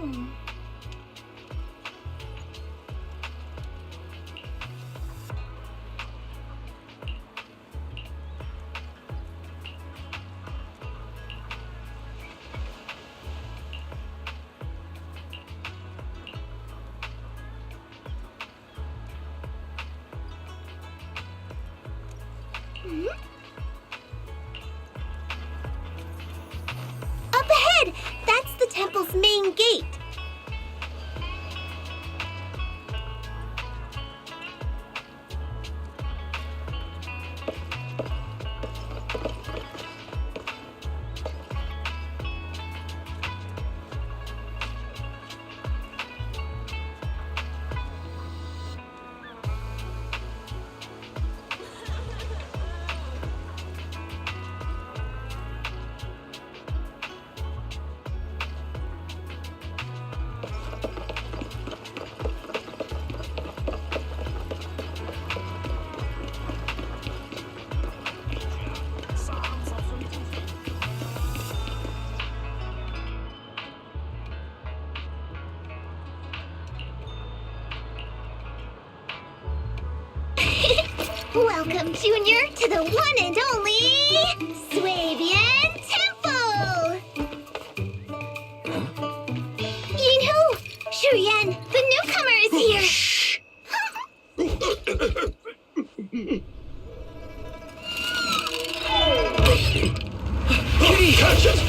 Up ahead! That's the temple's main gate. Welcome, Junior, to the one and only Swabian Temple! Yinhu! Shuyan, the newcomer is here! Shh! Catch it!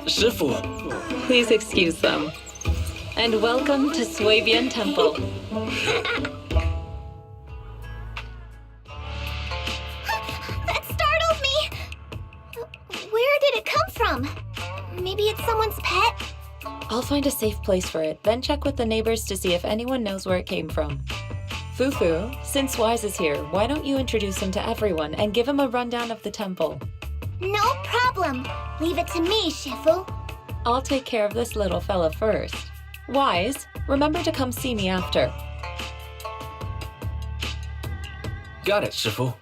Shifu. Please excuse them. And welcome to Swabian Temple. That startled me! Where did it come from? Maybe it's someone's pet? I'll find a safe place for it, then check with the neighbors to see if anyone knows where it came from. Fufu, since Wise is here, why don't you introduce him to everyone and give him a rundown of the temple? No problem. Leave it to me, Shifu. I'll take care of this little fella first. Wise, remember to come see me after. Got it, Shifu.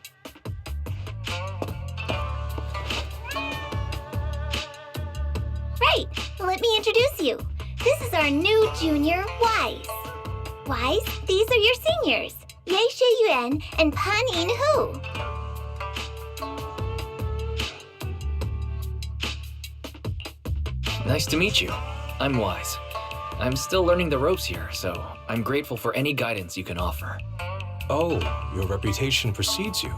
Right, let me introduce you. This is our new junior, Wise. Wise, these are your seniors, Ye Yuan and Pan Yin-hu. Nice to meet you. I'm Wise. I'm still learning the ropes here, so I'm grateful for any guidance you can offer. Oh, your reputation precedes you.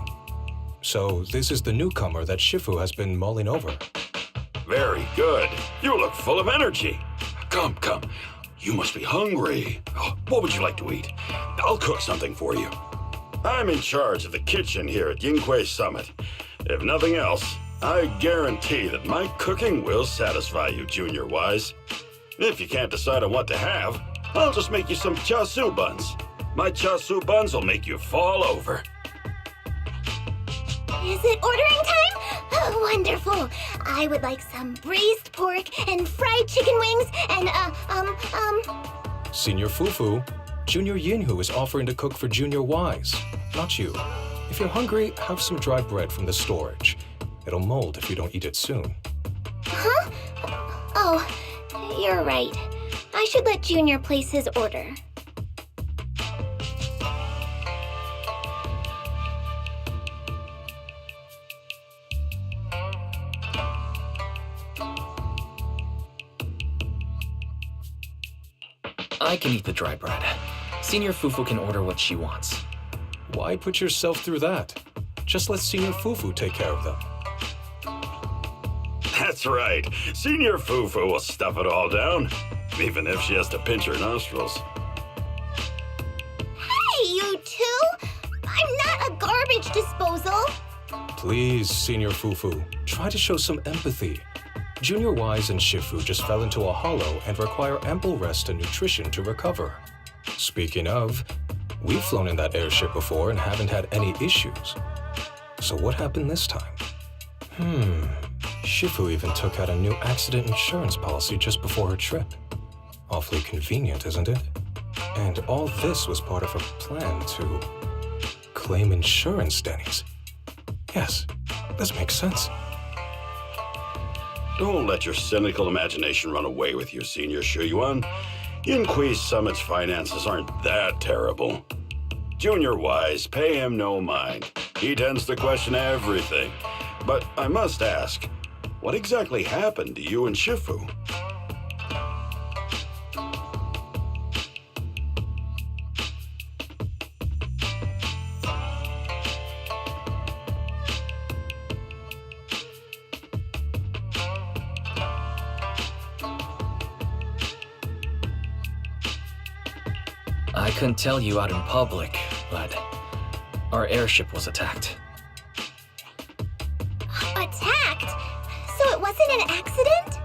So this is the newcomer that Shifu has been mulling over. Very good. You look full of energy. Come, come. You must be hungry. Oh, what would you like to eat? I'll cook something for you. I'm in charge of the kitchen here at Yinghui Summit. If nothing else, I guarantee that my cooking will satisfy you, Junior Wise. If you can't decide on what to have, I'll just make you some char-siu buns. My char-siu buns will make you fall over. Is it ordering time? Oh, wonderful. I would like some braised pork and fried chicken wings and, Senior Fufu, Junior Yinhu is offering to cook for Junior Wise, not you. If you're hungry, have some dry bread from the storage. It'll mold if you don't eat it soon. Huh? Oh, you're right. I should let Junior place his order. I can eat the dry bread. Senior Fufu can order what she wants. Why put yourself through that? Just let Senior Fufu take care of them. That's right. Senior Fufu will stuff it all down, even if she has to pinch her nostrils. Hey, you two! I'm not a garbage disposal. Please, Senior Fufu, try to show some empathy. Junior Wise and Shifu just fell into a hollow and require ample rest and nutrition to recover. Speaking of, we've flown in that airship before and haven't had any issues. So what happened this time? Shifu even took out a new accident insurance policy just before her trip. Awfully convenient, isn't it? And all this was part of her plan to claim insurance, Denny's. Yes, this makes sense. Don't let your cynical imagination run away with you, Senior Shuyuan. Yinqui's Summit's finances aren't that terrible. Junior Wise, pay him no mind. He tends to question everything. But I must ask, what exactly happened to you and Shifu? I couldn't tell you out in public, but our airship was attacked. Attacked? So it wasn't an accident?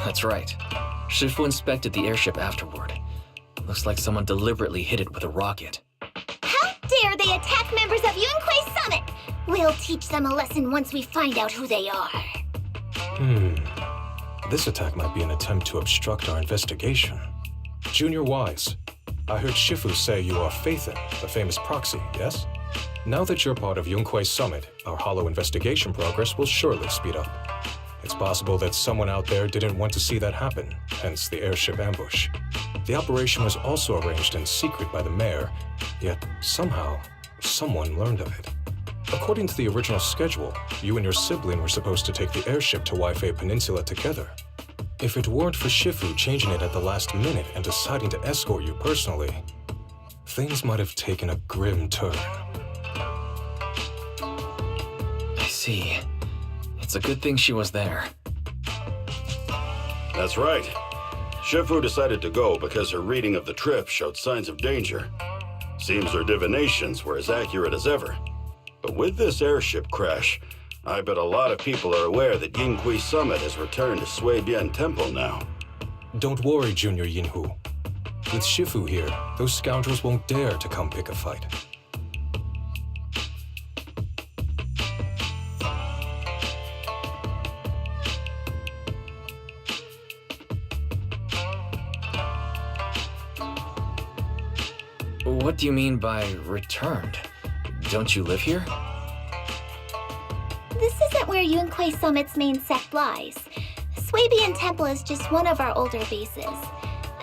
That's right. Shifu inspected the airship afterward. Looks like someone deliberately hit it with a rocket. How dare they attack members of Yunquei Summit? We'll teach them a lesson once we find out who they are. This attack might be an attempt to obstruct our investigation. Junior Wise, I heard Shifu say you are Phaethon, the famous proxy, yes? Now that you're part of Yunquei Summit, our hollow investigation progress will surely speed up. It's possible that someone out there didn't want to see that happen, hence the airship ambush. The operation was also arranged in secret by the mayor, yet somehow, someone learned of it. According to the original schedule, you and your sibling were supposed to take the airship to Waifei Peninsula together. If it weren't for Shifu changing it at the last minute and deciding to escort you personally, things might have taken a grim turn. I see. It's a good thing she was there. That's right. Shifu decided to go because her reading of the trip showed signs of danger. Seems her divinations were as accurate as ever. But with this airship crash, I bet a lot of people are aware that Yinghui Summit has returned to Suibian Temple now. Don't worry, Junior Yinhu. With Shifu here, those scoundrels won't dare to come pick a fight. What do you mean by returned? Don't you live here? This isn't where Yunquei Summit's main sect lies. Suibian Temple is just one of our older bases.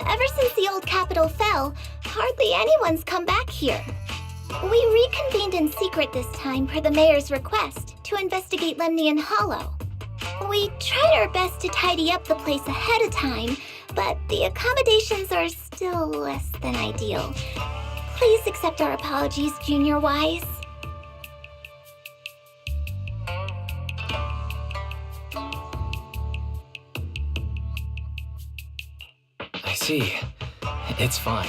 Ever since the old capital fell, hardly anyone's come back here. We reconvened in secret this time per the mayor's request to investigate Lemnian Hollow. We tried our best to tidy up the place ahead of time, but the accommodations are still less than ideal. Please accept our apologies, Junior Wise. I see. It's fine.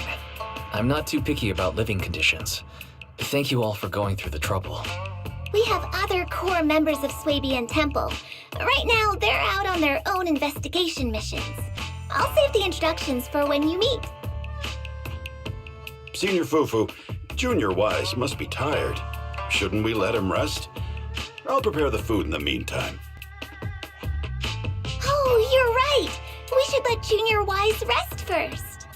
I'm not too picky about living conditions. Thank you all for going through the trouble. We have other core members of Suibian Temple. Right now, they're out on their own investigation missions. I'll save the introductions for when you meet. Senior Fufu, Junior Wise must be tired. Shouldn't we let him rest? I'll prepare the food in the meantime. Oh, you're right. We should let Junior Wise rest first.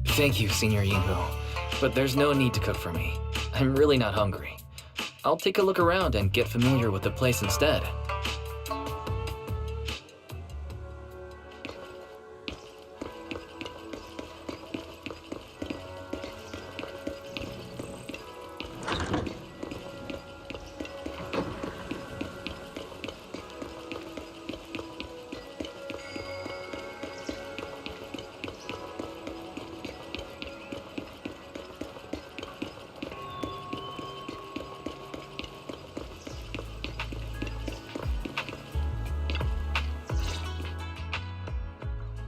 Thank you, Senior Yinghu. But there's no need to cook for me. I'm really not hungry. I'll take a look around and get familiar with the place instead.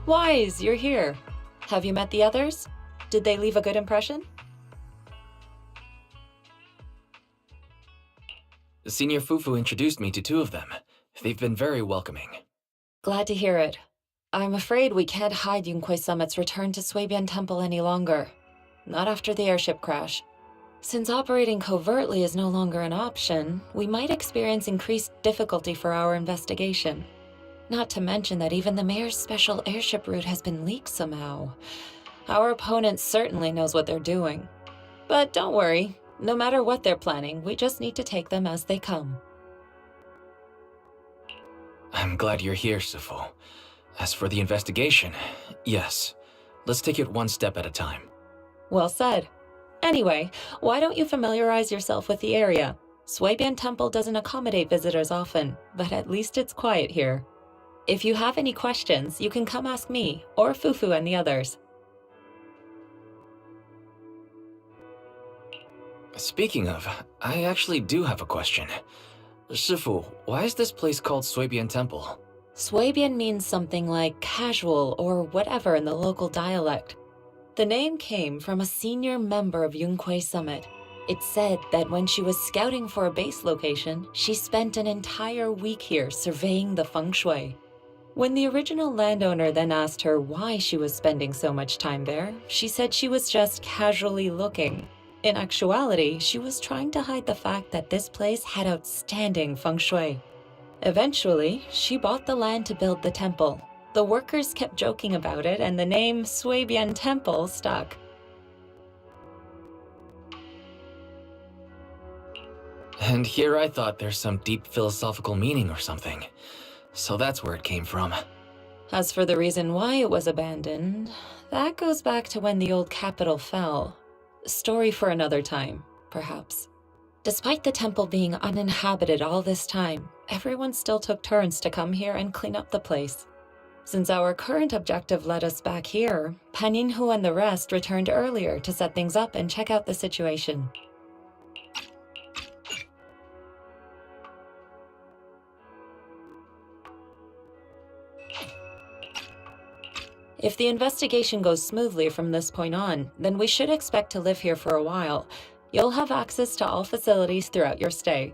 Wise, you're here. Have you met the others? Did they leave a good impression? Senior Fufu introduced me to 2 of them. They've been very welcoming. Glad to hear it. I'm afraid we can't hide Yunquei Summit's return to Swabian Temple any longer. Not after the airship crash. Since operating covertly is no longer an option, we might experience increased difficulty for our investigation. Not to mention that even the mayor's special airship route has been leaked somehow. Our opponent certainly knows what they're doing. But don't worry, no matter what they're planning, we just need to take them as they come. I'm glad you're here, Sifu. As for the investigation, yes. Let's take it one step at a time. Well said. Anyway, why don't you familiarize yourself with the area? Swabian Temple doesn't accommodate visitors often, but at least it's quiet here. If you have any questions, you can come ask me, or Fufu and the others. Speaking of, I actually do have a question. Sifu, why is this place called Swabian Temple? Swabian means something like casual or whatever in the local dialect. The name came from a senior member of Yunquei Summit. It's said that when she was scouting for a base location, she spent an entire week here surveying the feng shui. When the original landowner then asked her why she was spending so much time there, she said she was just casually looking. In actuality, she was trying to hide the fact that this place had outstanding feng shui. Eventually, she bought the land to build the temple. The workers kept joking about it, and the name Swabian Temple stuck. And here I thought there's some deep philosophical meaning or something. So that's where it came from. As for the reason why it was abandoned, that goes back to when the old capital fell. Story for another time, perhaps. Despite the temple being uninhabited all this time, everyone still took turns to come here and clean up the place. Since our current objective led us back here, Paninhu and the rest returned earlier to set things up and check out the situation. If the investigation goes smoothly from this point on, then we should expect to live here for a while. You'll have access to all facilities throughout your stay.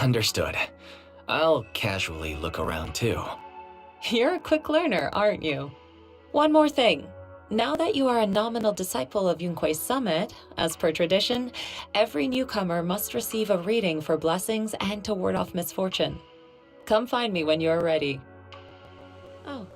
Understood. I'll casually look around too. You're a quick learner, aren't you? One more thing. Now that you are a nominal disciple of Yunquei Summit, as per tradition, every newcomer must receive a reading for blessings and to ward off misfortune. Come find me when you're ready. Oh.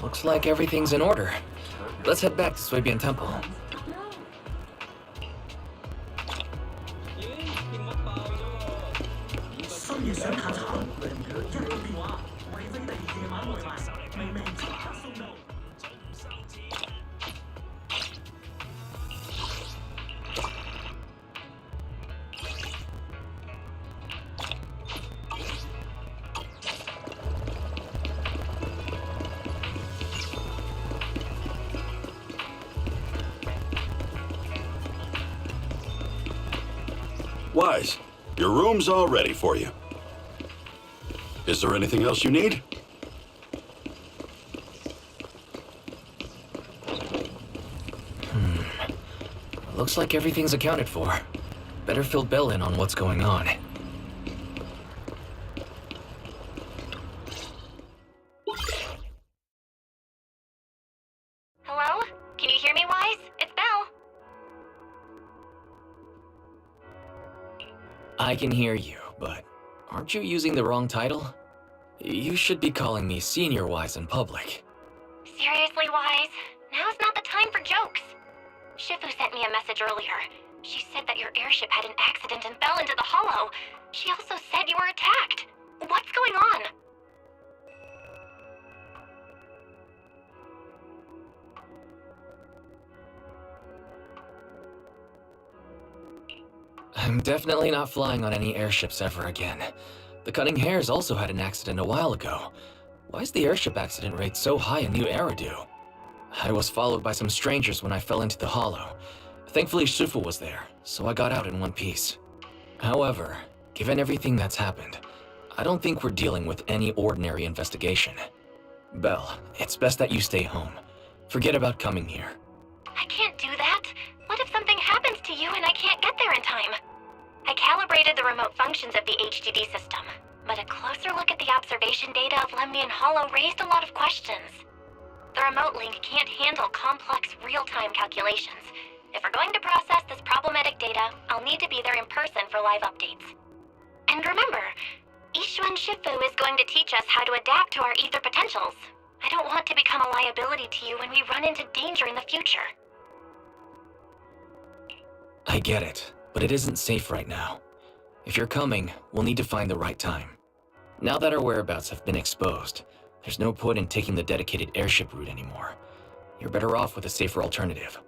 Looks like everything's in order. Let's head back to Swabian Temple. Wise, your room's all ready for you. Is there anything else you need? Looks like everything's accounted for. Better fill Bell in on what's going on. Hello? Can you hear me, Wise? It's Belle. I can hear you, but aren't you using the wrong title? You should be calling me Senior Wise in public. Seriously, Wise? Now's not the time for jokes. Shifu sent me a message earlier. She said that your airship had an accident and fell into the hollow. She also said you were attacked. What's going on? I'm definitely not flying on any airships ever again. The Cunning Hares also had an accident a while ago. Why is the airship accident rate so high in New Eridu? I was followed by some strangers when I fell into the hollow. Thankfully, Shifu was there, so I got out in one piece. However, given everything that's happened, I don't think we're dealing with any ordinary investigation. Belle, it's best that you stay home. Forget about coming here. I can't do that. What if something happens to you and I can't get there in time? I calibrated the remote functions of the HDD system, but a closer look at the observation data of Lemnian Hollow raised a lot of questions. The remote link can't handle complex real-time calculations. If we're going to process this problematic data, I'll need to be there in person for live updates. And remember, Ishuan Shifu is going to teach us how to adapt to our ether potentials. I don't want to become a liability to you when we run into danger in the future. I get it, but it isn't safe right now. If you're coming, we'll need to find the right time. Now that our whereabouts have been exposed, there's no point in taking the dedicated airship route anymore. You're better off with a safer alternative.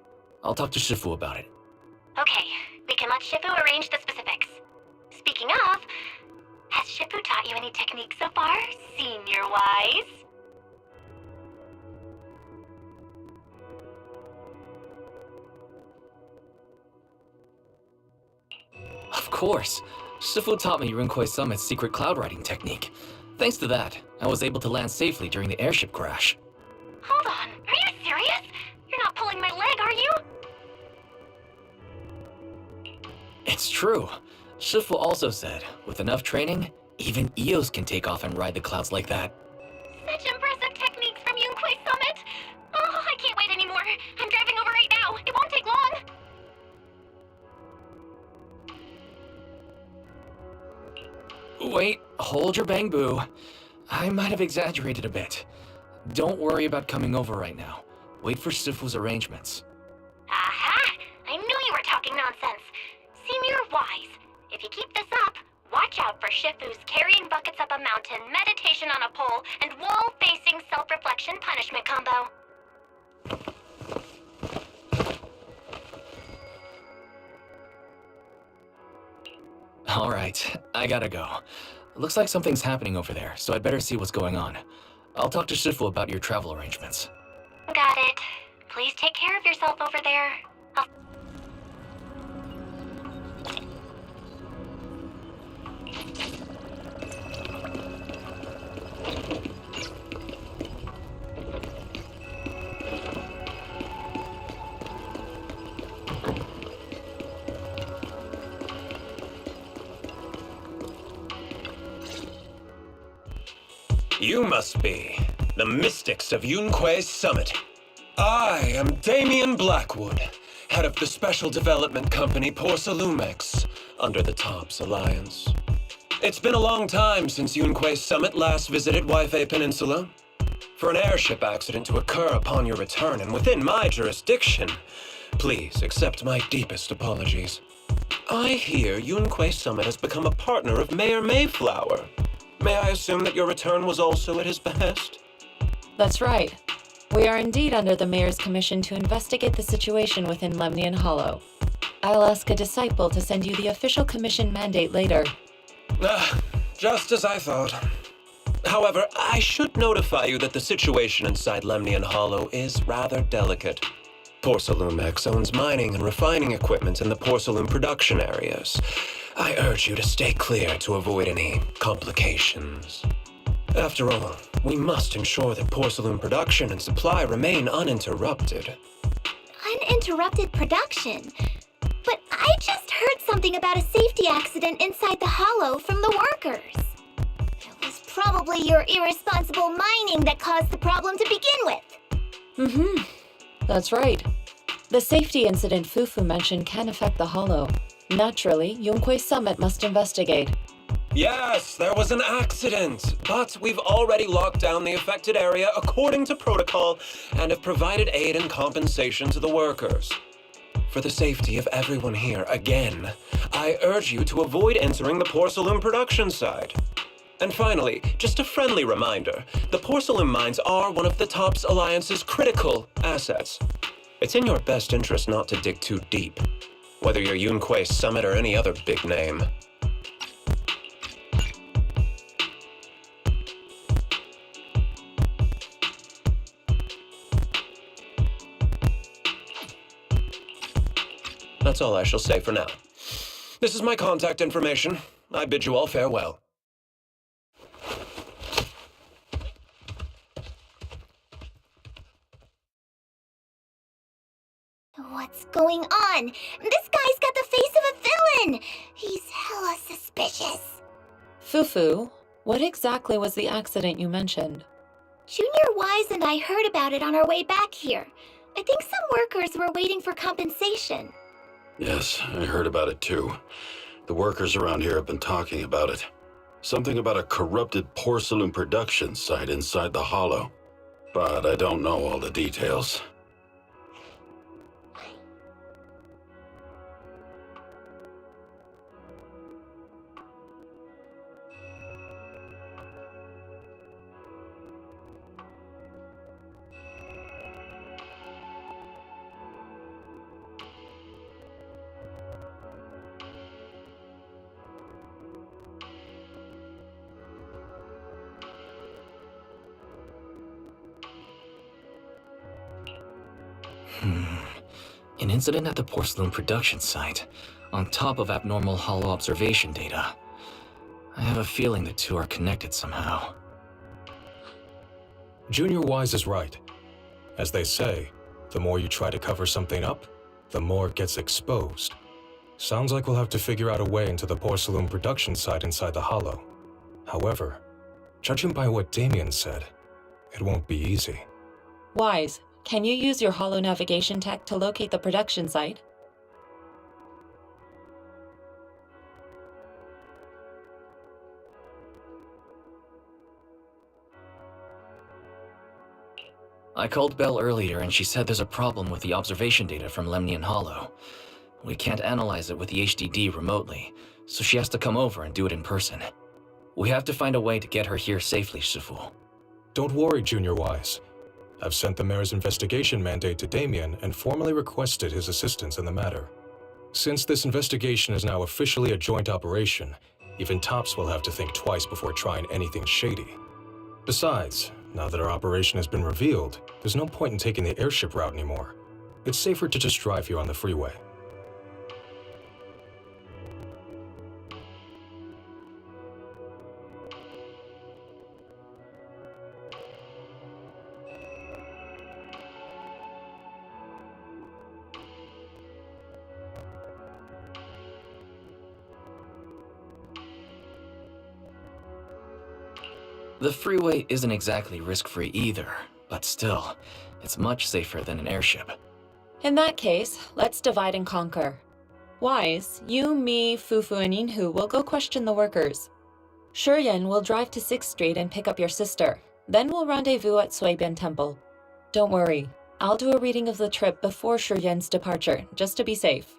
I'll talk to Shifu about it. Okay, we can let Shifu arrange the specifics. Speaking of, has Shifu taught you any techniques so far, Senior Wise? Of course. Shifu taught me Runkoi Summit's secret cloud riding technique. Thanks to that, I was able to land safely during the airship crash. Hold on, are you serious? You're not pulling my leg, are you? It's true. Shifu also said, with enough training, even Eos can take off and ride the clouds like that. Such impressive techniques from Yunquay Summit! Oh, I can't wait anymore. I'm driving over right now. It won't take long. Wait, hold your bang boo. I might have exaggerated a bit. Don't worry about coming over right now. Wait for Shifu's arrangements. Aha! I knew you were talking nonsense. Senior Wise, if you keep this up, watch out for Shifu's carrying buckets up a mountain, meditation on a pole, and wall-facing self-reflection punishment combo. Alright, I gotta go. Looks like something's happening over there, so I'd better see what's going on. I'll talk to Shifu about your travel arrangements. Got it. Please take care of yourself over there. You must be the mystics of Yunquay Summit. I am Damien Blackwood, head of the Special Development Company Porcelumex, under the Tops Alliance. It's been a long time since Yunquay Summit last visited Waifei Peninsula. For an airship accident to occur upon your return and within my jurisdiction, please accept my deepest apologies. I hear Yunquay Summit has become a partner of Mayor Mayflower. May I assume that your return was also at his behest? That's right. We are indeed under the Mayor's commission to investigate the situation within Lemnian Hollow. I'll ask a disciple to send you the official commission mandate later. Just as I thought. However, I should notify you that the situation inside Lemnian Hollow is rather delicate. Porcelumex owns mining and refining equipment in the porcelain production areas. I urge you to stay clear to avoid any complications. After all, we must ensure that porcelain production and supply remain uninterrupted. Uninterrupted production? But I just heard something about a safety accident inside the hollow from the workers. It was probably your irresponsible mining that caused the problem to begin with. That's right. The safety incident Fufu mentioned can affect the hollow. Naturally, Yunkwei Summit must investigate. Yes, there was an accident, but we've already locked down the affected area according to protocol and have provided aid and compensation to the workers. For the safety of everyone here, again, I urge you to avoid entering the porcelain production site. And finally, just a friendly reminder, the porcelain mines are one of the TOPS Alliance's critical assets. It's in your best interest not to dig too deep, whether you're Yunkwei Summit or any other big name. That's all I shall say for now. This is my contact information. I bid you all farewell. What's going on? This guy's got the face of a villain! He's hella suspicious. Fufu, what exactly was the accident you mentioned? Junior Wise and I heard about it on our way back here. I think some workers were waiting for compensation. Yes, I heard about it too. The workers around here have been talking about it. Something about a corrupted porcelain production site inside the hollow. But I don't know all the details. An incident at the porcelain production site, on top of abnormal hollow observation data. I have a feeling the two are connected somehow. Junior Wise is right. As they say, the more you try to cover something up, the more it gets exposed. Sounds like we'll have to figure out a way into the porcelain production site inside the hollow. However, judging by what Damien said, it won't be easy. Wise, can you use your hollow navigation tech to locate the production site? I called Belle earlier and she said there's a problem with the observation data from Lemnian Hollow. We can't analyze it with the HDD remotely, so she has to come over and do it in person. We have to find a way to get her here safely, Shifu. Don't worry, Junior Wise. I've sent the mayor's investigation mandate to Damien and formally requested his assistance in the matter. Since this investigation is now officially a joint operation, even TOPS will have to think twice before trying anything shady. Besides, now that our operation has been revealed, there's no point in taking the airship route anymore. It's safer to just drive here on the freeway. The freeway isn't exactly risk-free either, but still, it's much safer than an airship. In that case, let's divide and conquer. Wise, you, me, Fufu, and Inhu will go question the workers. Shuryen will drive to 6th Street and pick up your sister. Then we'll rendezvous at Suibian Temple. Don't worry, I'll do a reading of the trip before Shuryen's departure, just to be safe.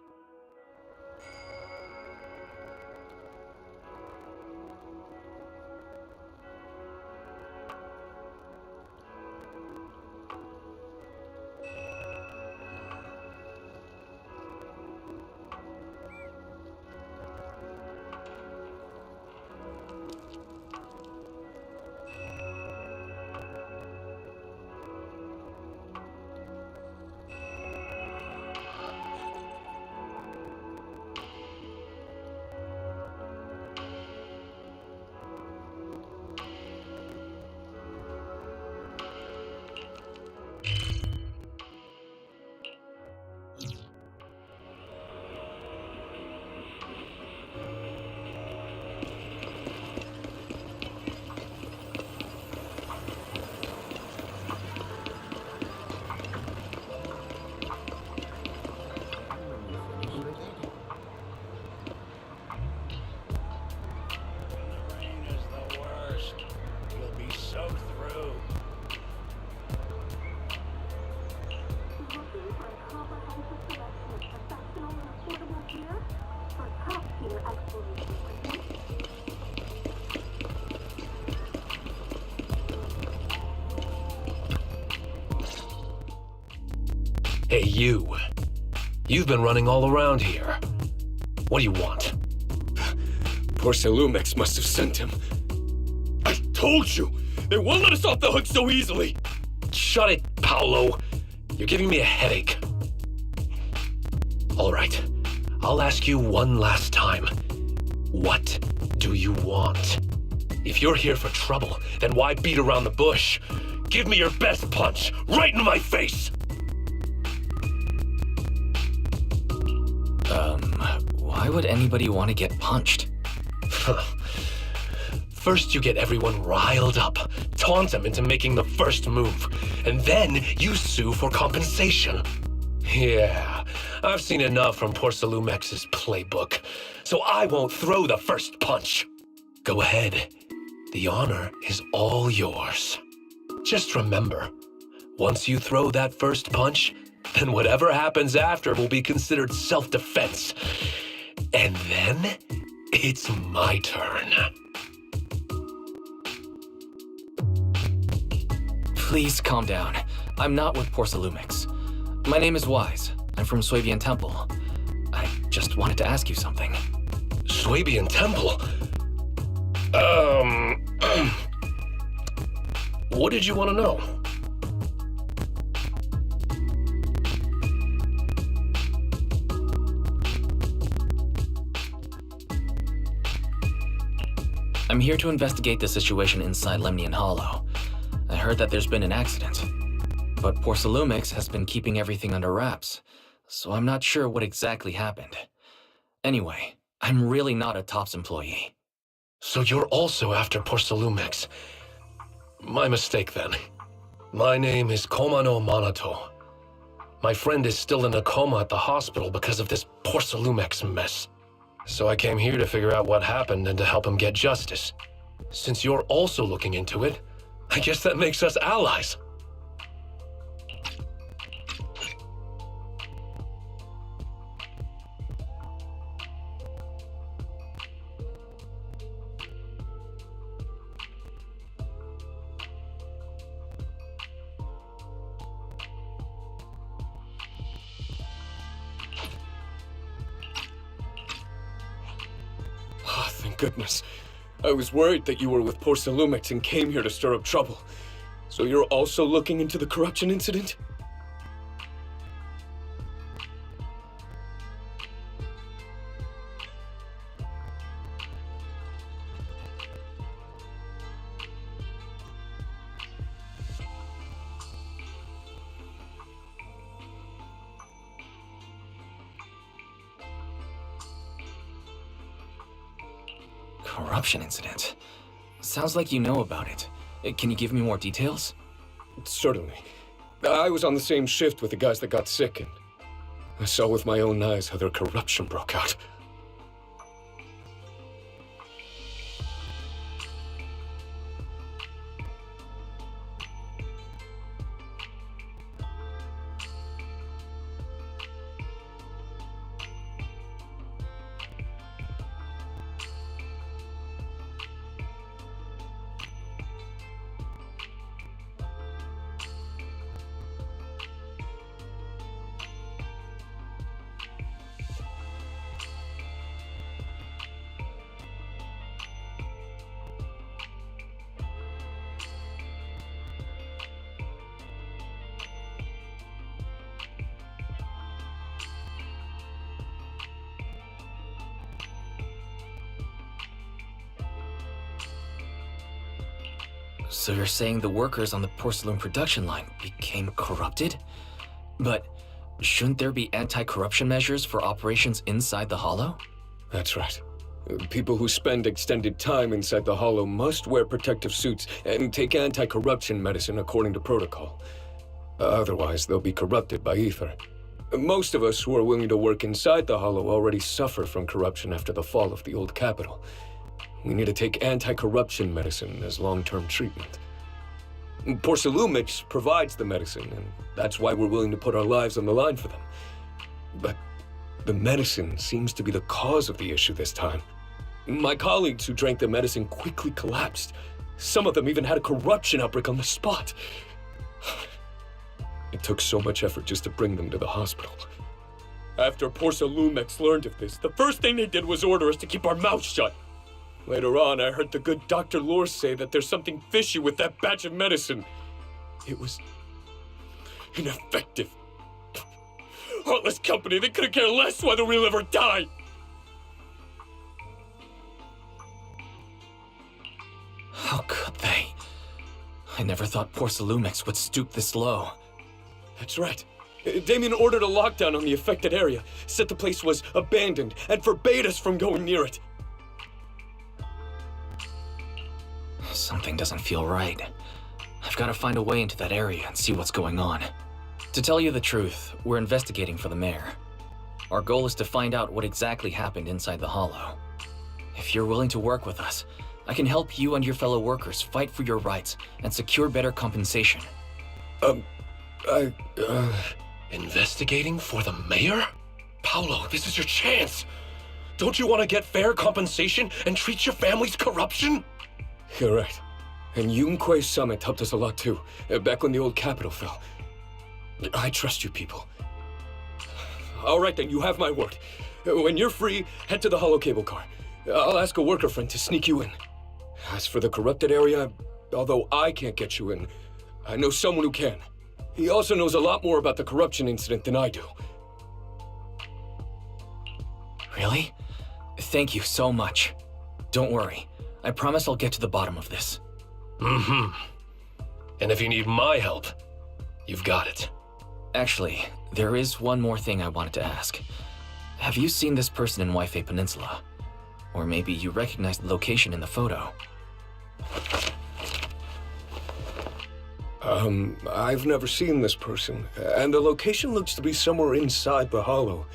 Hey, you. You've been running all around here. What do you want? Porcelumex must have sent him. I told you! They won't let us off the hook so easily! Shut it, Paolo. You're giving me a headache. All right. I'll ask you one last time. What do you want? If you're here for trouble, then why beat around the bush? Give me your best punch, right in my face! Why would anybody want to get punched? First you get everyone riled up, taunt them into making the first move, and then you sue for compensation. Yeah, I've seen enough from Porcelumex's playbook, so I won't throw the first punch. Go ahead. The honor is all yours. Just remember, once you throw that first punch, then whatever happens after will be considered self-defense. And then, it's my turn. Please calm down. I'm not with Porcelumix. My name is Wise. I'm from Swabian Temple. I just wanted to ask you something. Swabian Temple? What did you want to know? I'm here to investigate the situation inside Lemnian Hollow. I heard that there's been an accident, but Porcelumix has been keeping everything under wraps, so I'm not sure what exactly happened. Anyway, I'm really not a TOPS employee. So you're also after Porcelumix. My mistake then. My name is Komano Manato. My friend is still in a coma at the hospital because of this Porcelumix mess. So I came here to figure out what happened and to help him get justice. Since you're also looking into it, I guess that makes us allies. Ah, thank goodness. I was worried that you were with Porcelumix and came here to stir up trouble. So you're also looking into the corruption incident? Corruption incident? Sounds like you know about it. Can you give me more details? Certainly. I was on the same shift with the guys that got sick, and I saw with my own eyes how their corruption broke out. So you're saying the workers on the porcelain production line became corrupted? But shouldn't there be anti-corruption measures for operations inside the Hollow? That's right. People who spend extended time inside the Hollow must wear protective suits and take anti-corruption medicine according to protocol. Otherwise, they'll be corrupted by ether. Most of us who are willing to work inside the Hollow already suffer from corruption after the fall of the old capital. We need to take anti-corruption medicine as long-term treatment. Porcelumix provides the medicine, and that's why we're willing to put our lives on the line for them. But The medicine seems to be the cause of the issue this time. My colleagues who drank the medicine quickly collapsed. Some of them even had a corruption outbreak on the spot. It took so much effort just to bring them to the hospital. After Porcelumex learned of this, the first thing they did was order us to keep our mouths shut. Later on, I heard the good Dr. Lore say that there's something fishy with that batch of medicine. It was ineffective. Heartless company, they couldn't care less whether we live or die. How could they? I never thought Porcelumex would stoop this low. That's right. Damien ordered a lockdown on the affected area, said the place was abandoned, and forbade us from going near it. Something doesn't feel right. I've got to find a way into that area and see what's going on. To tell you the truth, we're investigating for the mayor. Our goal is to find out what exactly happened inside the Hollow. If you're willing to work with us, I can help you and your fellow workers fight for your rights and secure better compensation. Investigating for the mayor? Paolo, this is your chance. Don't you want to get fair compensation and treat your family's corruption? You're right. And Yunque Summit helped us a lot too, back when the old capital fell. I trust you people. All right then, you have my word. When you're free, head to the hollow cable car. I'll ask a worker friend to sneak you in. As for the corrupted area, although I can't get you in, I know someone who can. He also knows a lot more about the corruption incident than I do. Really? Thank you so much. Don't worry. I promise I'll get to the bottom of this. Mm-hmm. And if you need my help, you've got it. Actually, there is one more thing I wanted to ask. Have you seen this person in Waife Peninsula? Or maybe you recognize the location in the photo. I've never seen this person, and the location looks to be somewhere inside the Hollow,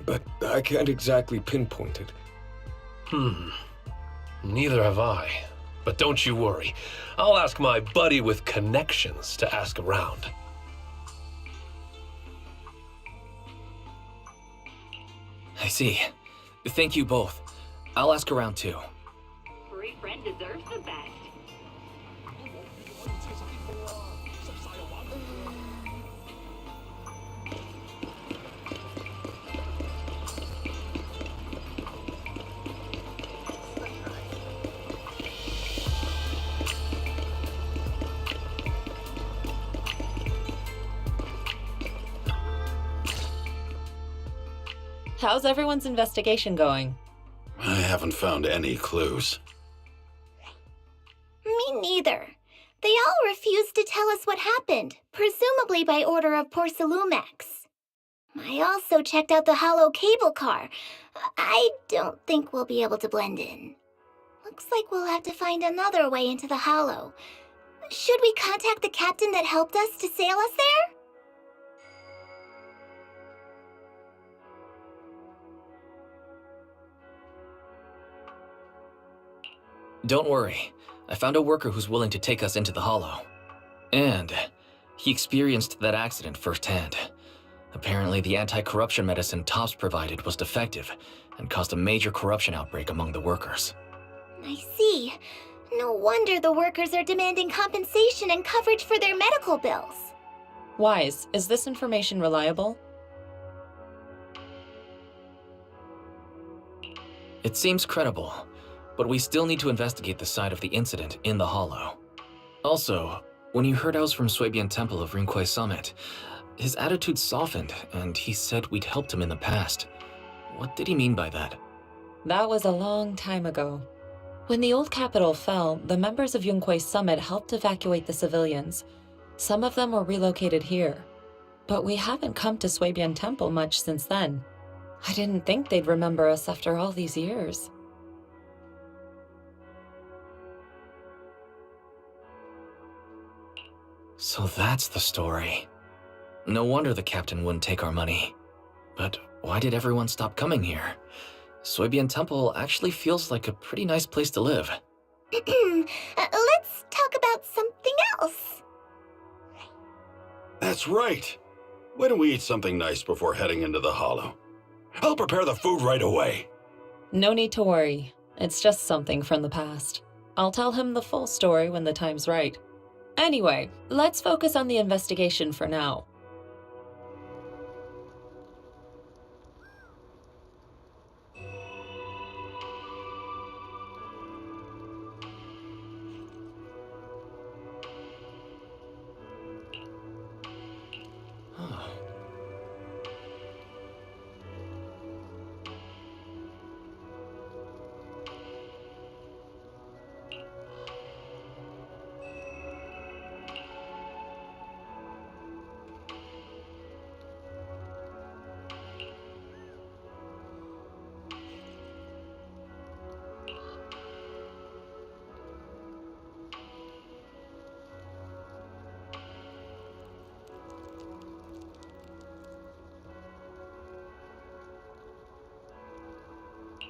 but I can't exactly pinpoint it. Neither have I. But don't you worry. I'll ask my buddy with connections to ask around. I see. Thank you both. I'll ask around too. Free friend deserves the best. How's everyone's investigation going? I haven't found any clues. Me neither. They all refused to tell us what happened, presumably by order of Porcelumex. I also checked out the hollow cable car. I don't think we'll be able to blend in. Looks like we'll have to find another way into the hollow. Should we contact the captain that helped us to sail us there? Don't worry. I found a worker who's willing to take us into the Hollow. And he experienced that accident firsthand. Apparently, the anti-corruption medicine Tops provided was defective and caused a major corruption outbreak among the workers. I see. No wonder the workers are demanding compensation and coverage for their medical bills. Wise, is this information reliable? It seems credible, but we still need to investigate the side of the incident in the Hollow. Also, when you heard I was from Swabian Temple of Rinquay Summit, his attitude softened and he said we'd helped him in the past. What did he mean by that? That was a long time ago. When the old capital fell, the members of Yunquay Summit helped evacuate the civilians. Some of them were relocated here. But we haven't come to Swabian Temple much since then. I didn't think they'd remember us after all these years. So that's the story. No wonder the captain wouldn't take our money. But why did everyone stop coming here? Swabian Temple actually feels like a pretty nice place to live. Let's talk about something else. That's right. Why don't we eat something nice before heading into the Hollow? I'll prepare the food right away. No need to worry. It's just something from the past. I'll tell him the full story when the time's right. Anyway, let's focus on the investigation for now.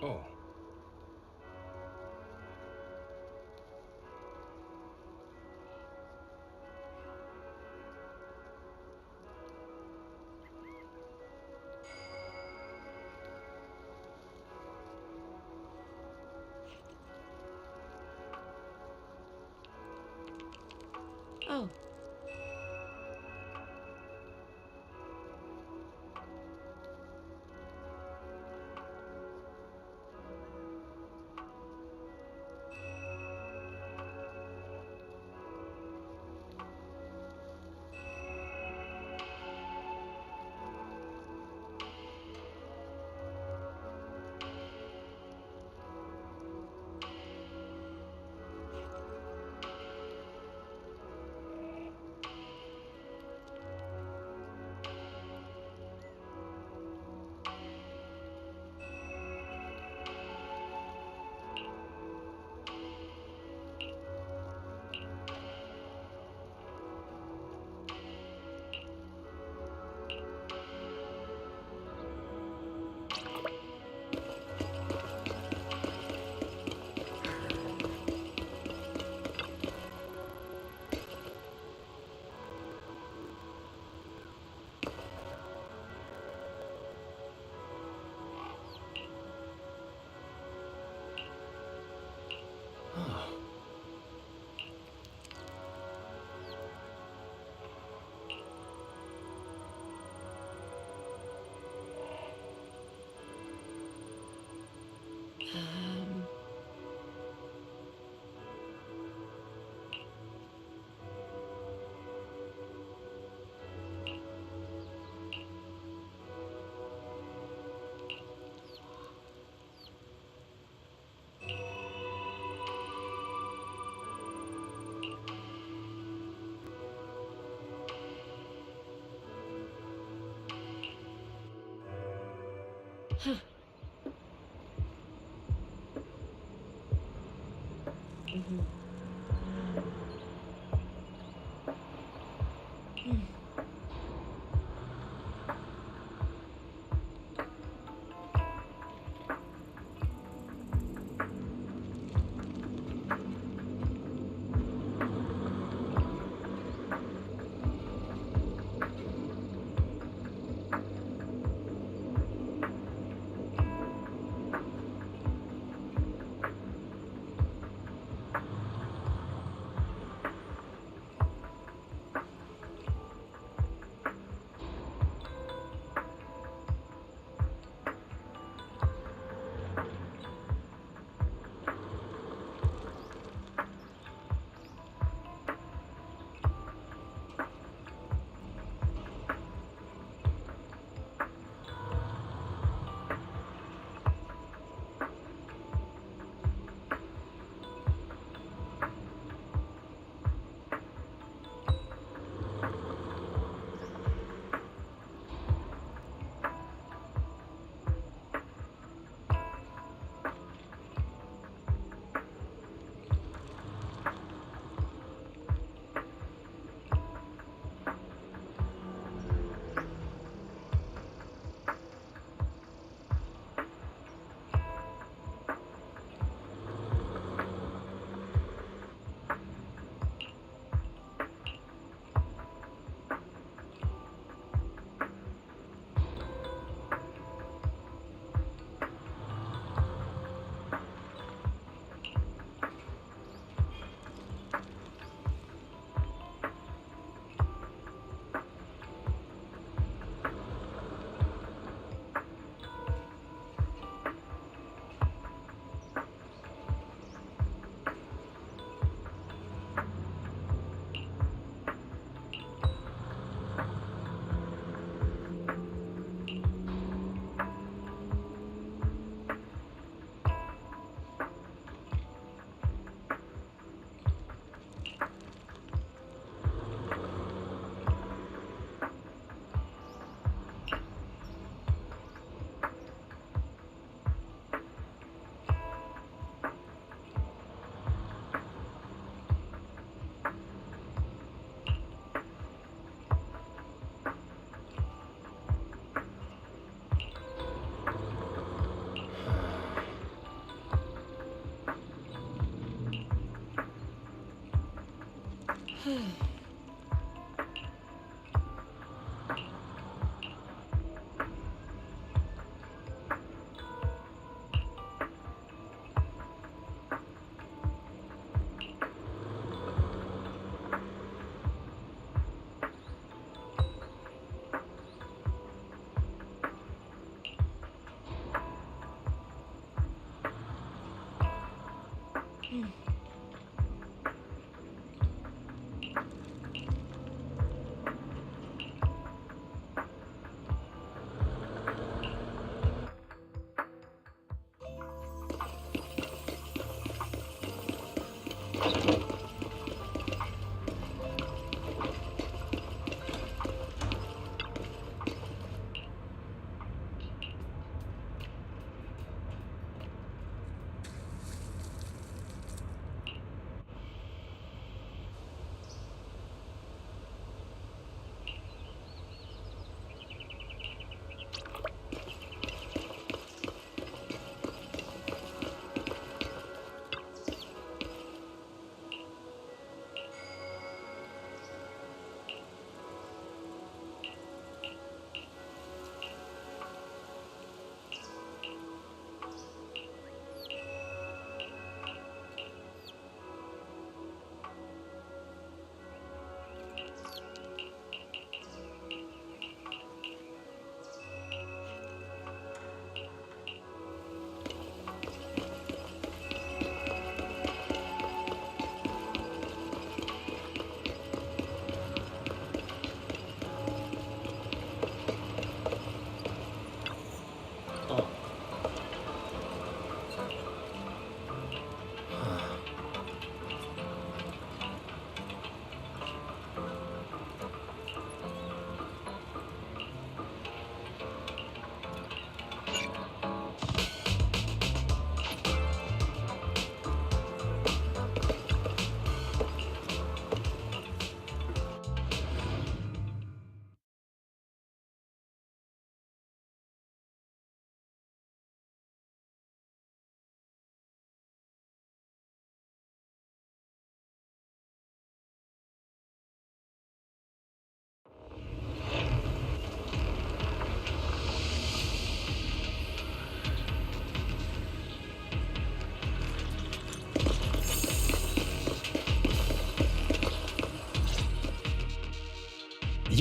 Oh. Oh.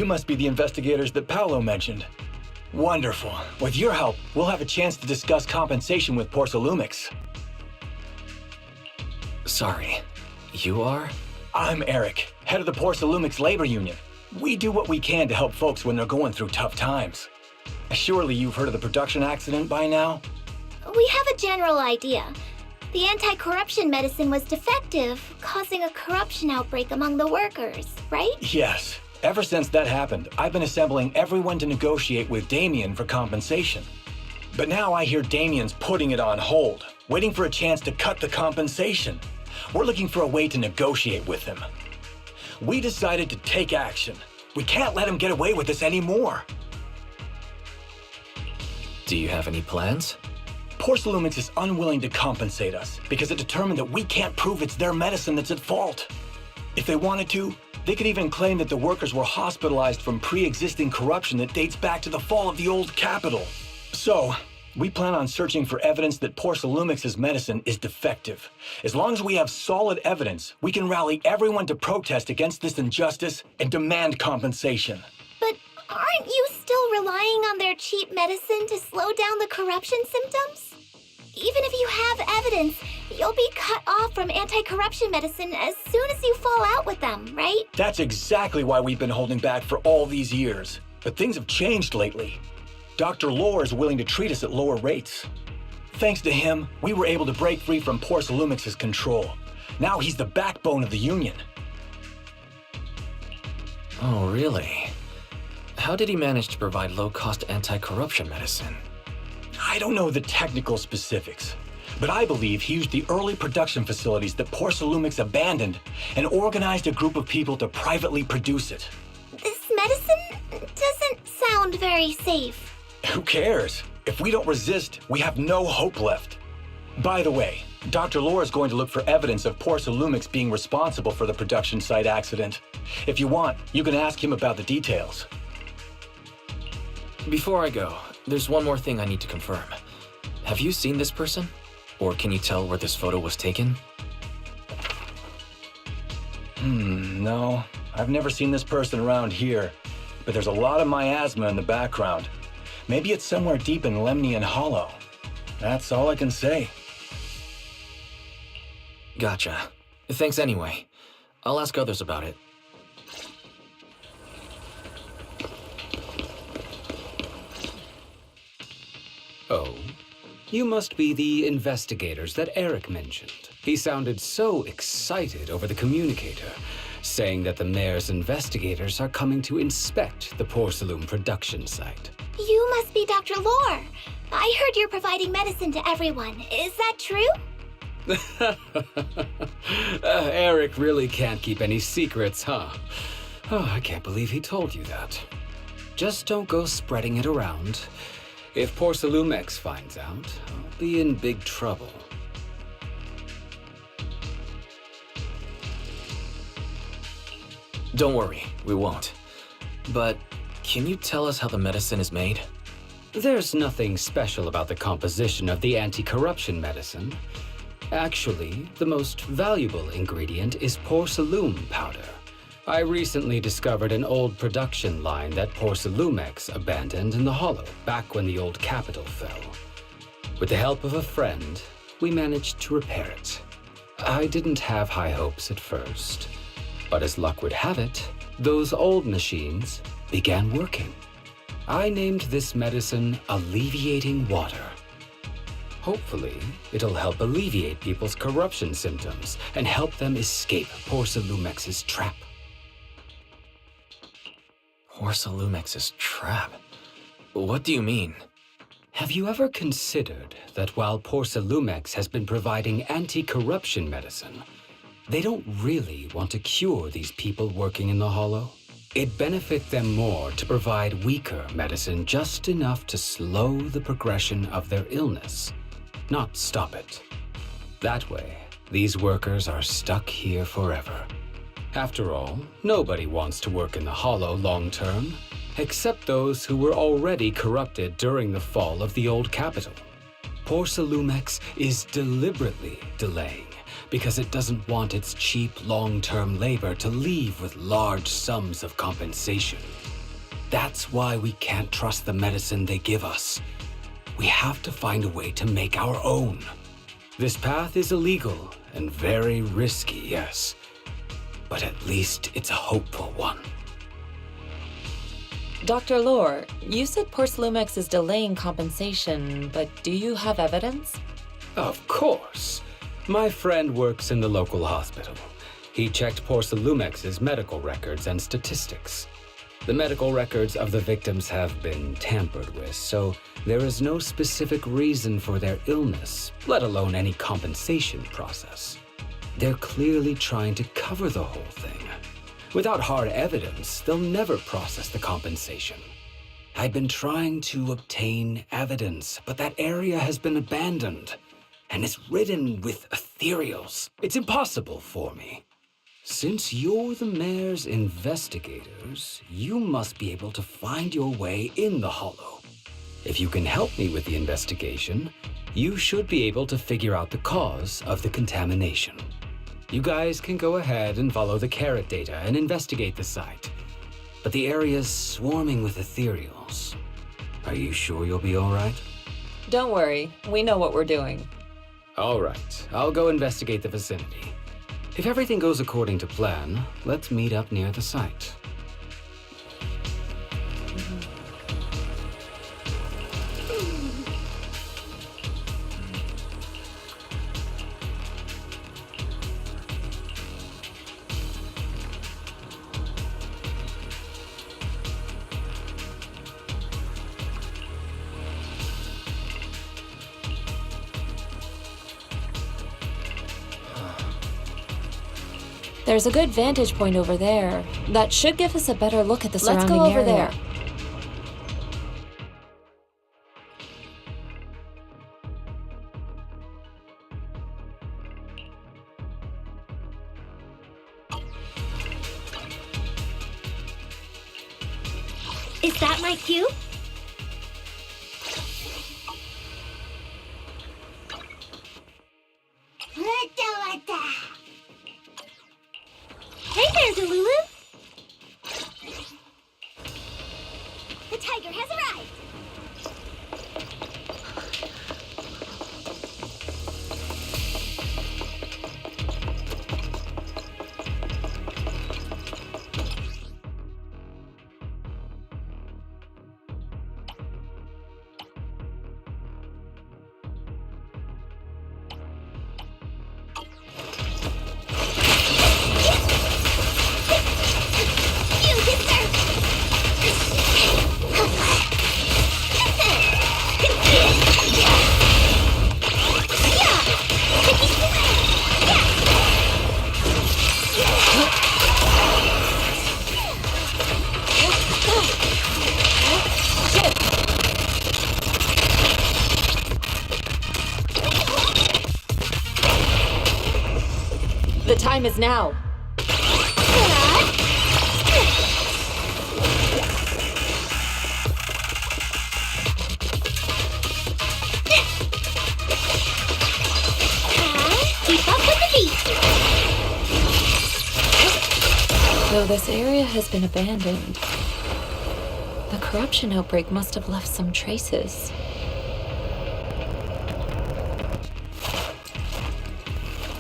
You must be the investigators that Paolo mentioned. Wonderful. With your help, we'll have a chance to discuss compensation with Porcelumix. Sorry, you are? I'm Eric, head of the Porcelumix Labor Union. We do what we can to help folks when they're going through tough times. Surely you've heard of the production accident by now? We have a general idea. The anti-corruption medicine was defective, causing a corruption outbreak among the workers, right? Yes. Ever since that happened, I've been assembling everyone to negotiate with Damien for compensation. But now I hear Damien's putting it on hold, waiting for a chance to cut the compensation. We're looking for a way to negotiate with him. We decided to take action. We can't let him get away with this anymore. Do you have any plans? Porcelumix is unwilling to compensate us because it determined that we can't prove it's their medicine that's at fault. If they wanted to, they could even claim that the workers were hospitalized from pre-existing corruption that dates back to the fall of the old capital. So, we plan on searching for evidence that Porcelumix's medicine is defective. As long as we have solid evidence, we can rally everyone to protest against this injustice and demand compensation. But aren't you still relying on their cheap medicine to slow down the corruption symptoms? Even if you have evidence, you'll be cut off from anti-corruption medicine as soon as you fall out with them, right? That's exactly why we've been holding back for all these years. But things have changed lately. Dr. Lohr is willing to treat us at lower rates. Thanks to him, we were able to break free from Porcelumix's control. Now he's the backbone of the union. Oh, really? How did he manage to provide low-cost anti-corruption medicine? I don't know the technical specifics, but I believe he used the early production facilities that Porcelumix abandoned and organized a group of people to privately produce it. This medicine doesn't sound very safe. Who cares? If we don't resist, we have no hope left. By the way, Dr. Lore is going to look for evidence of Porcelumix being responsible for the production site accident. If you want, you can ask him about the details. Before I go, there's one more thing I need to confirm. Have you seen this person? Or can you tell where this photo was taken? No. I've never seen this person around here, but there's a lot of miasma in the background. Maybe it's somewhere deep in Lemnian Hollow. That's all I can say. Gotcha. Thanks anyway. I'll ask others about it. Oh, you must be the investigators that Eric mentioned. He sounded so excited over the communicator, saying that the mayor's investigators are coming to inspect the Porcelum production site. You must be Dr. Lore. I heard you're providing medicine to everyone. Is that true? Eric really can't keep any secrets, huh? Oh, I can't believe he told you that. Just don't go spreading it around. If Porcelumix finds out, I'll be in big trouble. Don't worry, we won't. But can you tell us how the medicine is made? There's nothing special about the composition of the anti-corruption medicine. Actually, the most valuable ingredient is Porcelum powder. I recently discovered an old production line that Porcelumix abandoned in the Hollow back when the old capital fell. With the help of a friend, we managed to repair it. I didn't have high hopes at first, but as luck would have it, those old machines began working. I named this medicine Alleviating Water. Hopefully, it'll help alleviate people's corruption symptoms and help them escape Porcelumix's trap. Porcelumix's trap? What do you mean? Have you ever considered that while Porcelumix has been providing anti-corruption medicine, they don't really want to cure these people working in the Hollow? It'd benefit them more to provide weaker medicine just enough to slow the progression of their illness, not stop it. That way, these workers are stuck here forever. After all, nobody wants to work in the Hollow long term, except those who were already corrupted during the fall of the old capital. Porcelumix is deliberately delaying because it doesn't want its cheap long-term labor to leave with large sums of compensation. That's why we can't trust the medicine they give us. We have to find a way to make our own. This path is illegal and very risky, yes, but at least it's a hopeful one. Dr. Lore, you said Porcelumix is delaying compensation, but do you have evidence? Of course. My friend works in the local hospital. He checked Porcelumix's medical records and statistics. The medical records of the victims have been tampered with, so there is no specific reason for their illness, let alone any compensation process. They're clearly trying to cover the whole thing. Without hard evidence, they'll never process the compensation. I've been trying to obtain evidence, but that area has been abandoned, and it's ridden with ethereals. It's impossible for me. Since you're the mayor's investigators, you must be able to find your way in the Hollow. If you can help me with the investigation, you should be able to figure out the cause of the contamination. You guys can go ahead and follow the carrot data and investigate the site. But the area's swarming with ethereals. Are you sure you'll be all right? Don't worry, we know what we're doing. All right, I'll go investigate the vicinity. If everything goes according to plan, let's meet up near the site. There's a good vantage point over there. That should give us a better look at the surrounding Let's go over area. there. Is that my cue? Hey there, Delulu! The tiger has arrived! The time is now. Keep up with the heat! Though this area has been abandoned, the corruption outbreak must have left some traces.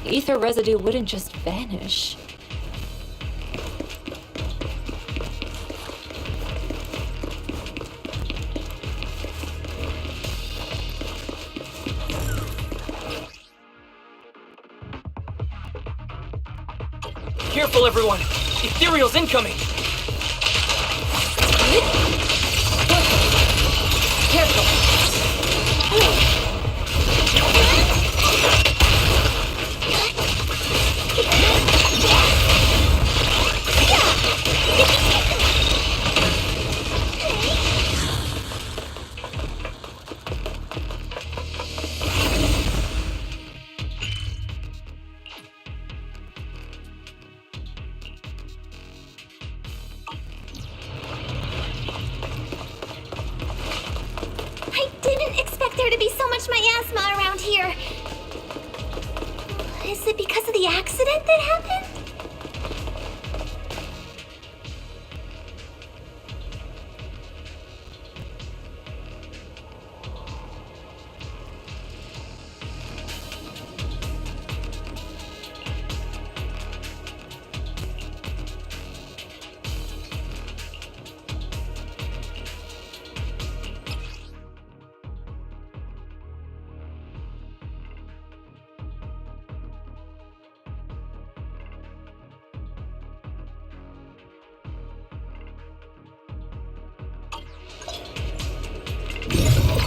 Ether residue wouldn't just vanish. Careful, everyone! Ethereal's incoming! Careful! I didn't expect there to be so much miasma around here. Is it because of the accident that happened?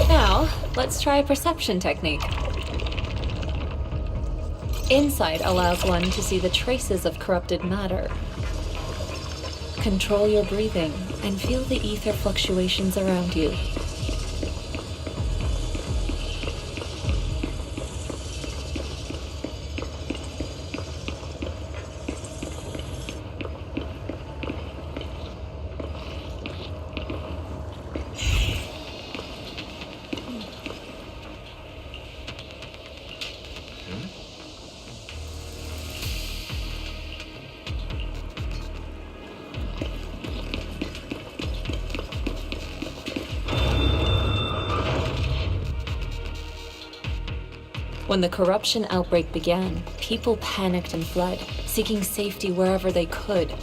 Now, let's try a perception technique. Insight allows one to see the traces of corrupted matter. Control your breathing and feel the ether fluctuations around you. When the corruption outbreak began, people panicked and fled, seeking safety wherever they could.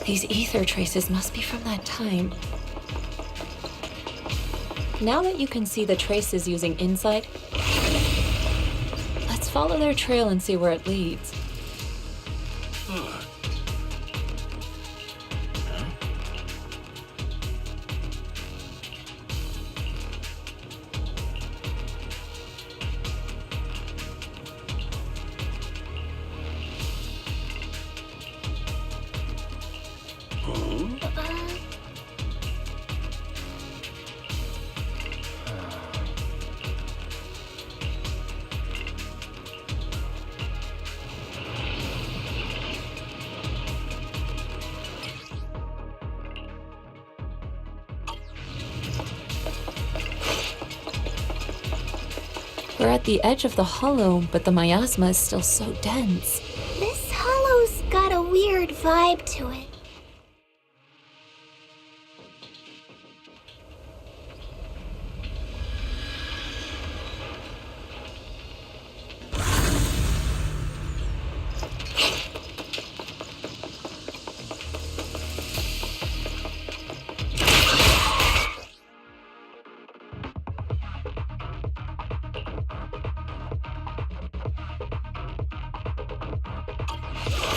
These ether traces must be from that time. Now that you can see the traces using insight, let's follow their trail and see where it leads. We're at the edge of the hollow, but the miasma is still so dense. This hollow's got a weird vibe to it.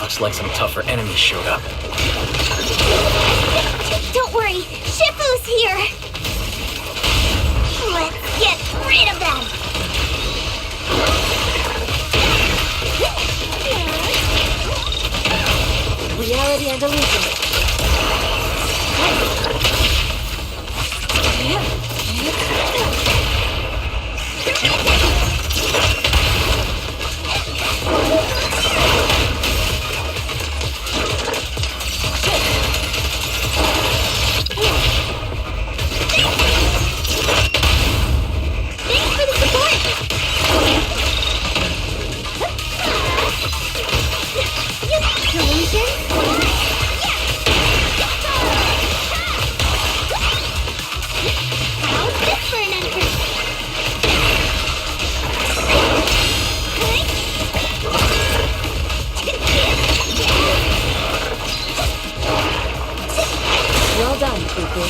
Looks like some tougher enemies showed up. Don't worry, Shifu's here! Let's get rid of them! Reality and illusion. Well done, Cuckoo.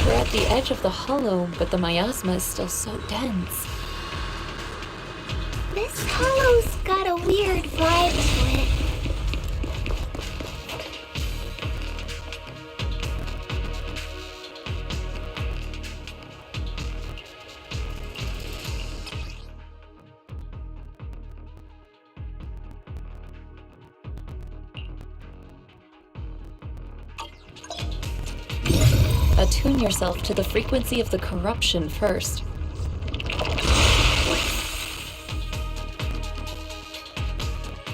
We're at the edge of the hollow, but the miasma is still so dense. This hollow's got a weird vibe to it. Attune yourself to the frequency of the corruption first.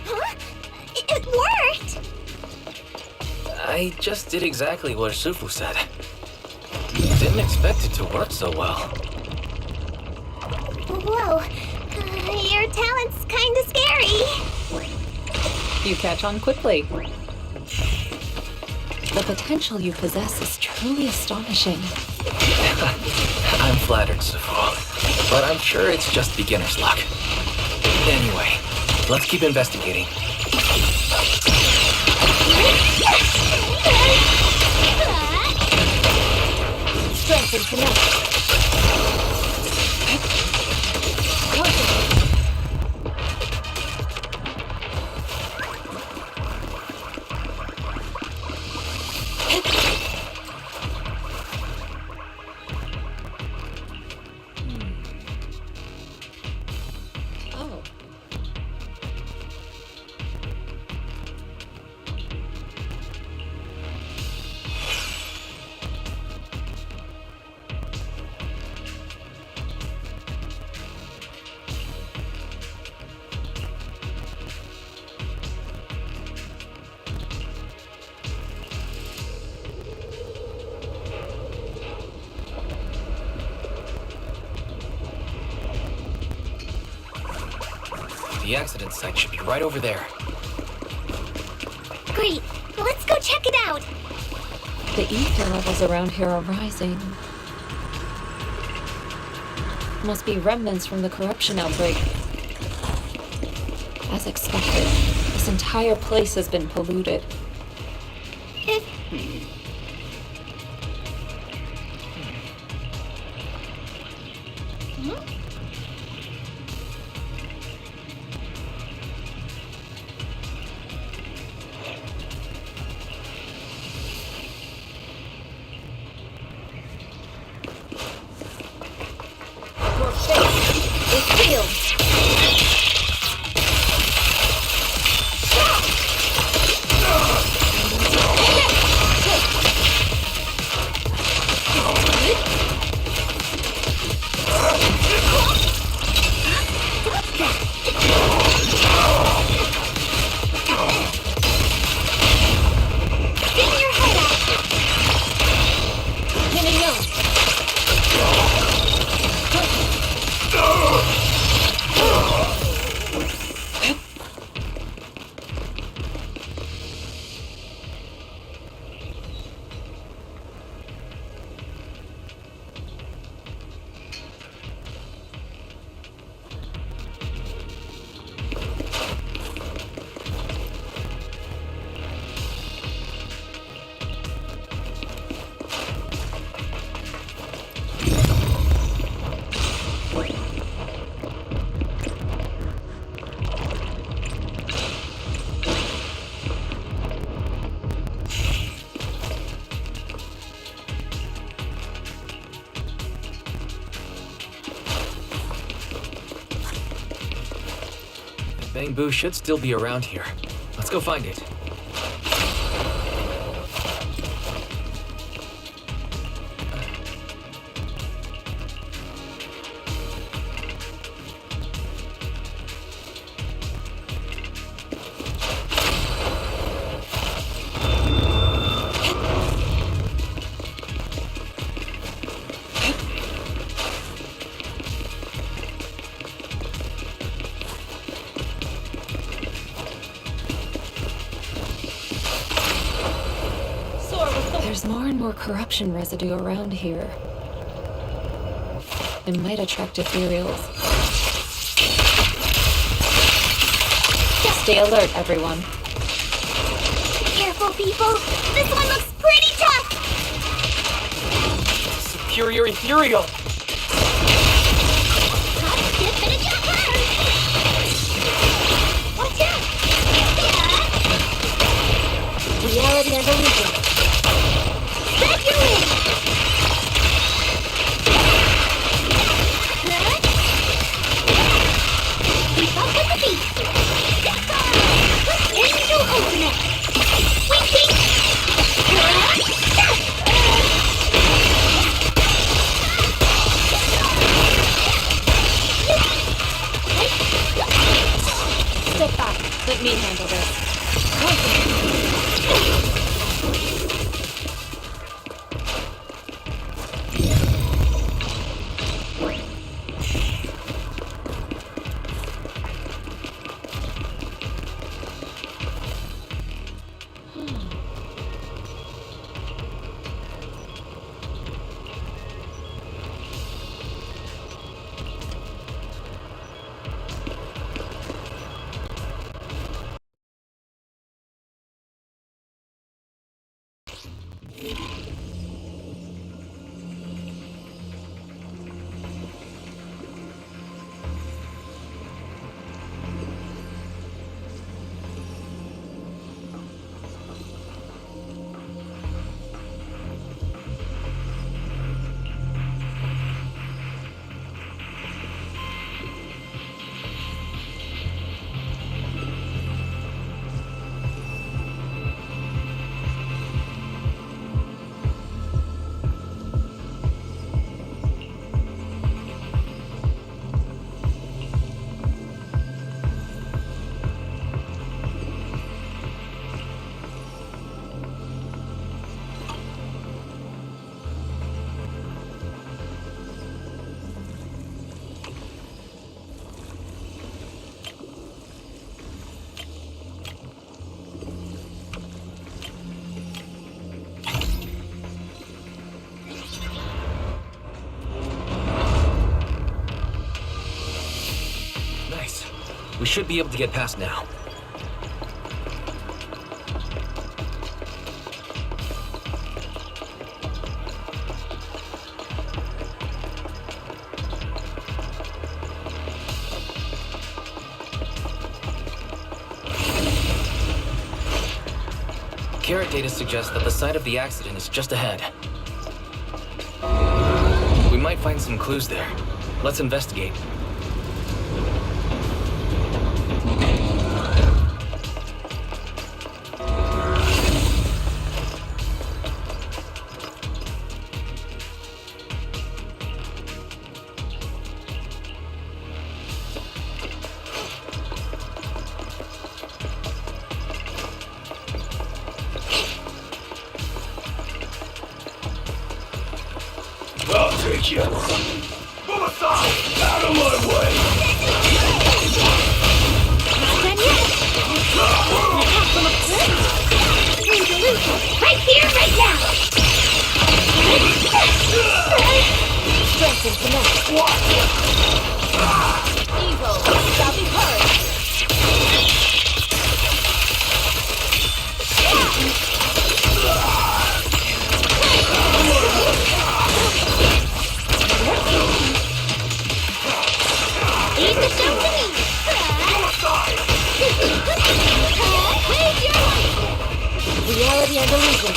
Huh? It worked! I just did exactly what Sufu said. Didn't expect it to work so well. Whoa, your talent's kinda scary. You catch on quickly. The potential you possess is truly astonishing. I'm flattered, Sufu, but I'm sure it's just beginner's luck. Anyway, let's keep investigating. Strength and connect. Oh. The accident site should be right over there. Great, let's go check it out. The ether levels around here are rising. Must be remnants from the corruption outbreak. As expected, this entire place has been polluted. If... Your fate is sealed. Bamboo should still be around here. Let's go find it. There's more and more corruption residue around here. It might attract ethereals. Stay alert, everyone. Careful, people. This one looks pretty tough. Superior ethereal! Watch out! Reality and illusion. Spread your wings! Keep up with the beat! Angel ultimate! Winking! Step back. Let me handle this. Nice. We should be able to get past now. Carrot data suggests that the site of the accident is just ahead. We might find some clues there. Let's investigate. I'll take you. Move aside! Out of my way! Right here, right now! Strength and connect. Evil shall be purged. Leave the show to me! Wave your light! Reality and illusion.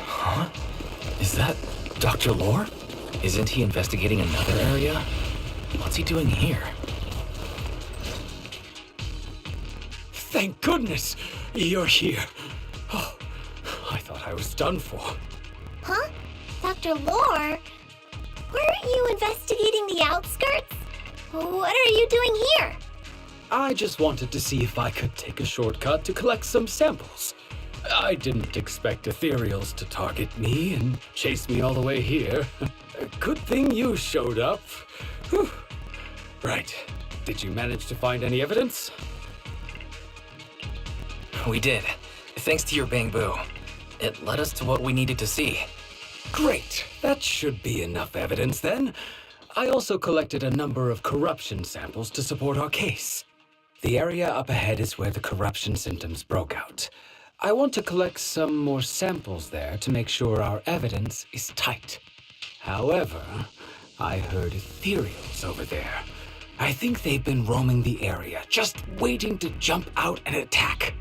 Huh? Is that Dr. Lore? Isn't he investigating another area? What's he doing here? Thank goodness you're here. Oh, I thought I was done for. Huh? Dr. Lore? Weren't you investigating the outskirts? What are you doing here? I just wanted to see if I could take a shortcut to collect some samples. I didn't expect ethereals to target me and chase me all the way here. Good thing you showed up. Whew. Right. Did you manage to find any evidence? We did. Thanks to your bamboo. It led us to what we needed to see. Great. That should be enough evidence then. I also collected a number of corruption samples to support our case. The area up ahead is where the corruption symptoms broke out. I want to collect some more samples there to make sure our evidence is tight. However, I heard ethereals over there. I think they've been roaming the area, just waiting to jump out and attack.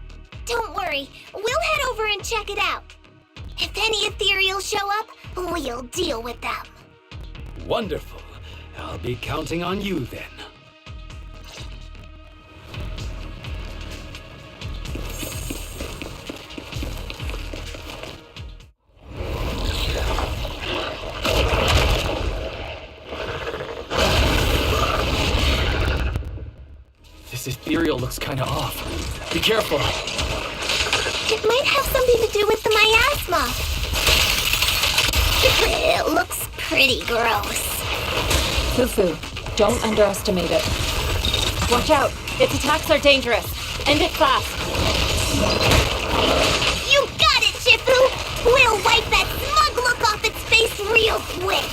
Don't worry, we'll head over and check it out. If any ethereals show up, we'll deal with them. Wonderful. I'll be counting on you then. This ethereal looks kinda off. Be careful! It might have something to do with the miasma. It looks pretty gross. Fufu, don't underestimate it. Watch out! Its attacks are dangerous. End it fast. You got it, Shifu! We'll wipe that smug look off its face real quick.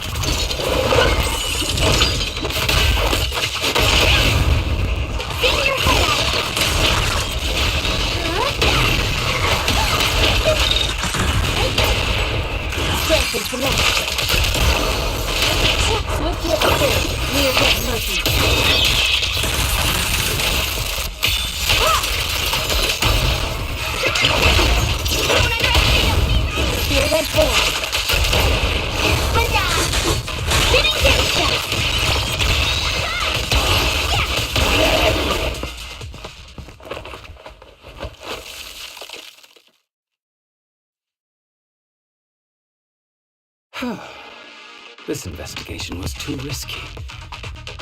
Bring your head out. Strength and connect. Swiftly up the stairs. Near Death Mercy. Spear head forward. Spinning death shot. This investigation was too risky.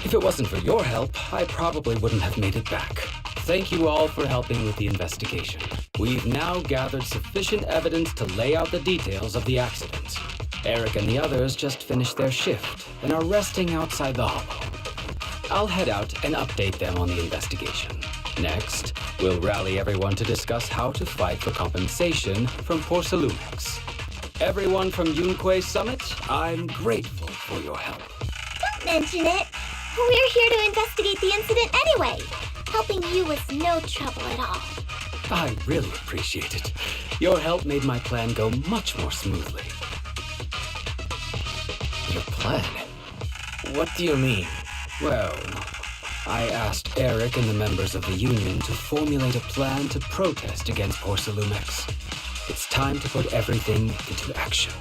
If it wasn't for your help, I probably wouldn't have made it back. Thank you all for helping with the investigation. We've now gathered sufficient evidence to lay out the details of the accident. Eric and the others just finished their shift and are resting outside the hollow. I'll head out and update them on the investigation. Next, we'll rally everyone to discuss how to fight for compensation from Porcelumex. Everyone from Yunquei Summit, I'm grateful for your help. Don't mention it. We're here to investigate the incident anyway. Helping you was no trouble at all. I really appreciate it. Your help made my plan go much more smoothly. Your plan? What do you mean? Well, I asked Eric and the members of the Union to formulate a plan to protest against Porcelumex. It's time to put everything into action.